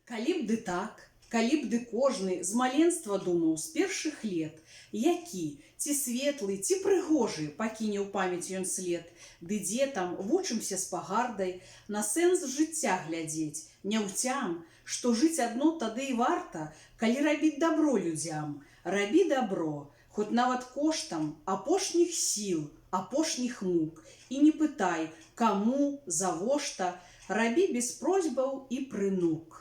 Калі б ды так, калі б ды кожны з маленства думаў з першых лет, які, ці светлы, ці прыгожы пакіне ў памяць ён след, ды дзетам вучымся з пагардай на сэнс жыцця глядзець, няўцям, што жыць адно тады і варта, калі рабіць дабро людзям. Рабі дабро, хоць нават коштам апошніх сіл, апошніх мук, і не пытай, каму, завошта, рабі без просьбаў і прынук.